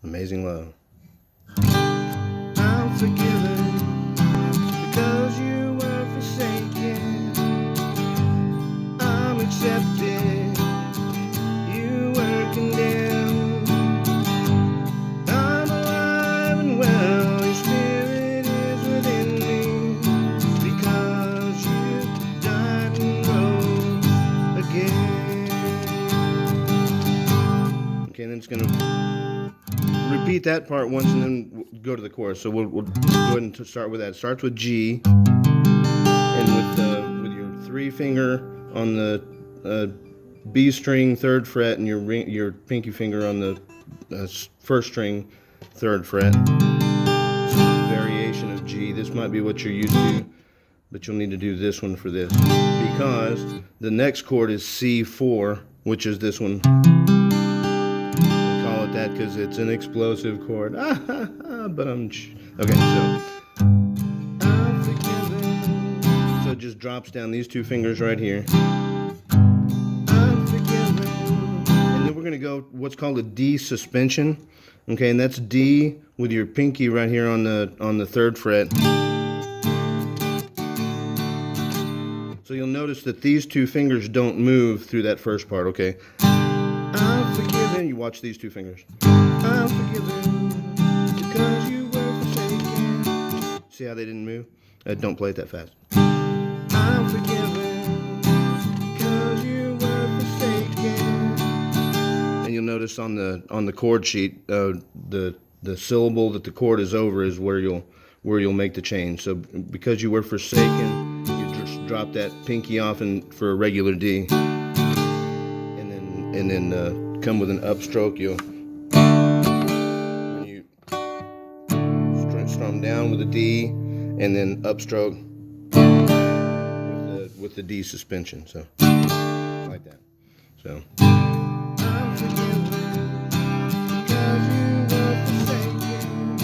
Amazing Love. I'm forgiven because you were forsaken. I'm accepted, you were condemned. I'm alive and well, your spirit is within me, because you died and rose again. Okay, then it's going to repeat that part once and then we'll go to the chorus. So we'll go ahead and start with that. It starts with G, and with your 3 finger on the B string 3rd fret and your pinky finger on the 1st string 3rd fret. It's a variation of G. This might be what you're used to, but you'll need to do this one for this, because the next chord is C4, which is this one. That because it's an explosive chord. But I'm okay. So I'm forgiven. So it just drops down these 2 fingers right here. I'm forgiven. And then we're gonna go what's called a D suspension. Okay, and that's D with your pinky right here on the 3rd fret. So you'll notice that these 2 fingers don't move through that first part. Okay. I'm forgiven. You watch these 2 fingers. I'm forgiven because you were forsaken. See how they didn't move? Don't play it that fast. I'm forgiven because you were forsaken. And you'll notice on the chord sheet, the syllable that the chord is over is where you'll make the change. So because you were forsaken, you just drop that pinky off for a regular D. And then come with an upstroke. When you strum down with a D, and then upstroke with the D suspension. So like that. So. I'm forgiven because you were forsaken.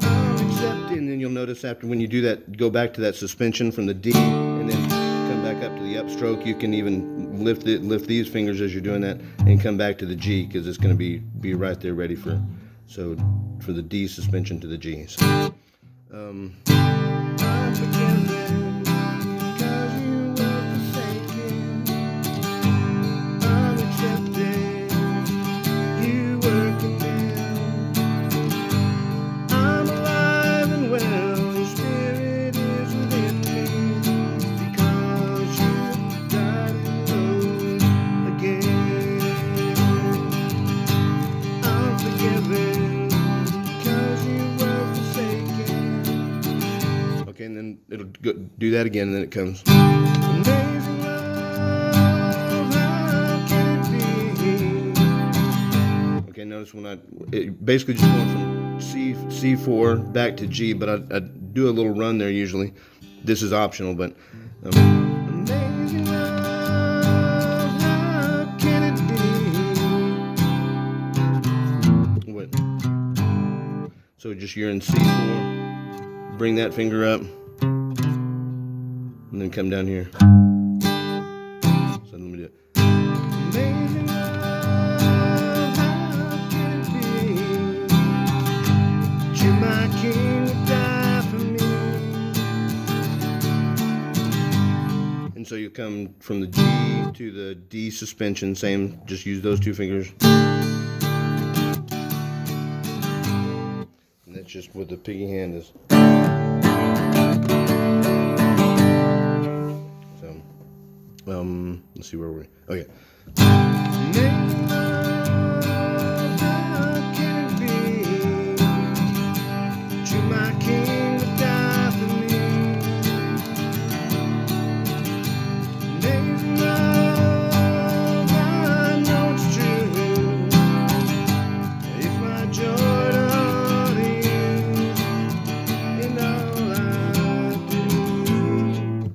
I'm accepted. And then you'll notice after when you do that, go back to that suspension from the D, and then come back up to the upstroke. You can even lift these fingers as you're doing that, and come back to the G, because it's going to be right there ready for the D suspension to the G. So, I'm forgiven because you were forsaken. I'm accepted, you were condemned. I'm alive and well, your spirit is within me, because you died and rose again. I'm forgiven because you were forsaken. Okay, and then it'll do that again, and then it comes. Amazing love, how can it be? Okay, notice when it basically just going from C4 back to G, but I do a little run there usually. This is optional, but amazing love, how can it be? Wait. So just you're in C4. Bring that finger up, and then come down here. So let me do it. Amazing love, how can it be? You're my king to die for me. And so you come from the G to the D suspension, same, just use those 2 fingers. And that's just what the piggy hand is. Let's see where we're. Okay. Amazing love, how can it be? You're my king to die for me. Amazing love, I know it's true. It's my joy to honor you in all I do.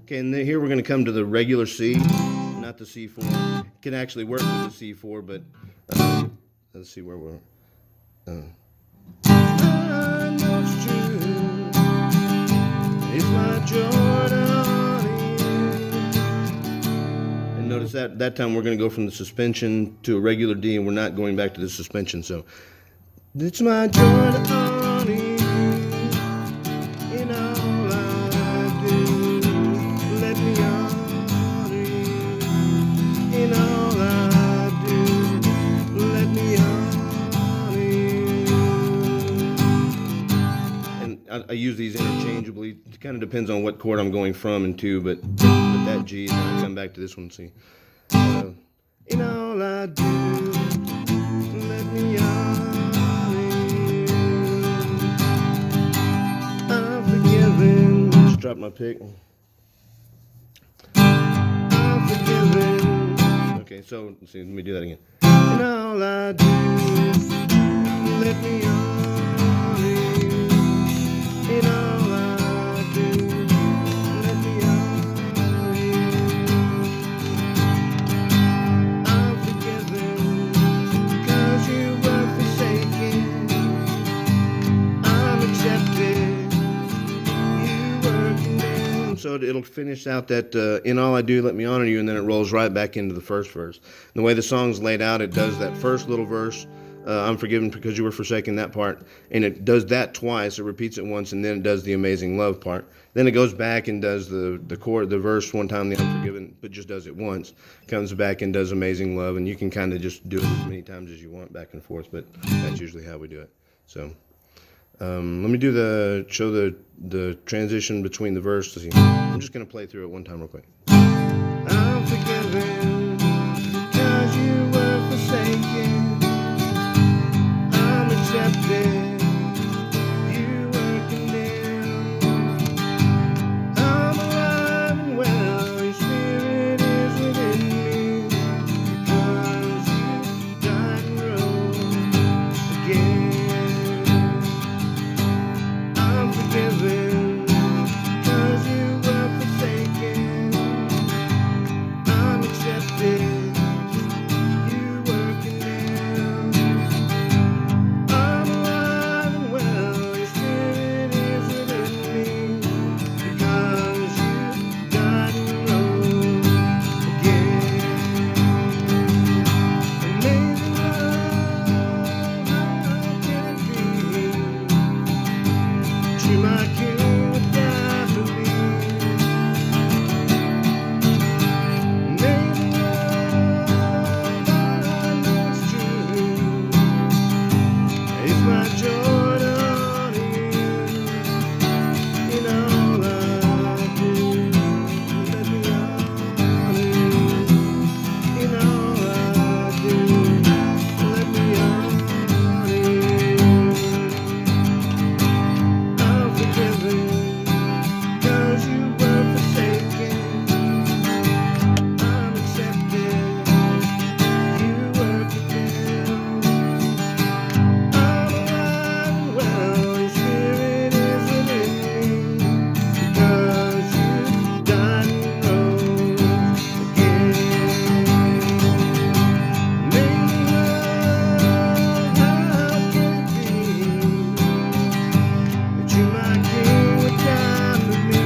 Okay, and then here we're going to come to the regular C, not the C4. It can actually work with the C4, but let's see where we're. I know it's true. It's my joy to honor you. And notice that time we're going to go from the suspension to a regular D, and we're not going back to the suspension. So It's my joy to honor you in all I do. Let me honor you in all I do. Let me honor you. And I use these interchangeably. It kind of depends on what chord I'm going from and to, but that G, and then I come back to this one. See, in all I do, let me honor you. I'm forgiven. Just drop my pick. I'm forgiven. Okay, so let's see. Let me do that again. In all I do, let me honor you. In all I do, let me honor you. I'm forgiven, 'cause you were forsaken. I'm accepted, you were condemned. So it'll finish out that in all I do, let me honor you, and then it rolls right back into the first verse. And the way the song's laid out, it does that first little verse, I'm forgiven because you were forsaken, that part, and it does that twice. It repeats it once, and then it does the amazing love part. Then it goes back and does the chord, the verse one time, the I'm forgiven, but just does it once. Comes back and does amazing love, and you can kind of just do it as many times as you want, back and forth. But that's usually how we do it. So let me do show the transition between the verse. I'm just going to play through it one time real quick. I'm forgiven because you were forsaken. I'm accepted, you were condemned. I'm alive and well, your spirit is within me, because you died and rose again. I'm forgiven because you were forsaken. I'm accepted, you were condemned. I'm alive and well, your spirit is within me, because you died and rose again. Amazing love, how can it be? To my King would die for me. Amazing love, I know it's true. It's my joy to honor you in all I do. Let me honor you in all I do. Let me honor you. I'm forgiven because you were forsaken. I'm accepted, you were condemned. I'm alive and well, your spirit is within me, because you died and rose again. Amazing love, how can it be that you, my King, would die for me?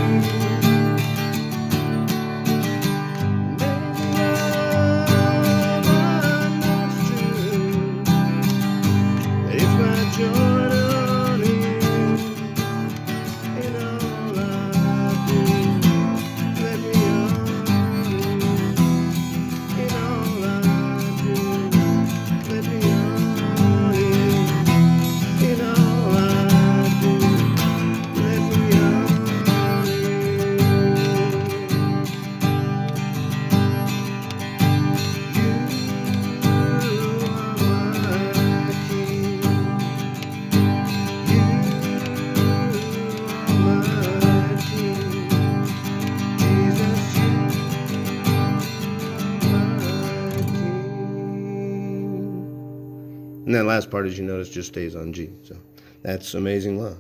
Amazing love, I know it's true. It's my joy to honor you in all I do. Let me honor you in all I do. Let me honor you in all I do. Let me honor And that last part, as you notice, just stays on G. So that's Amazing Love.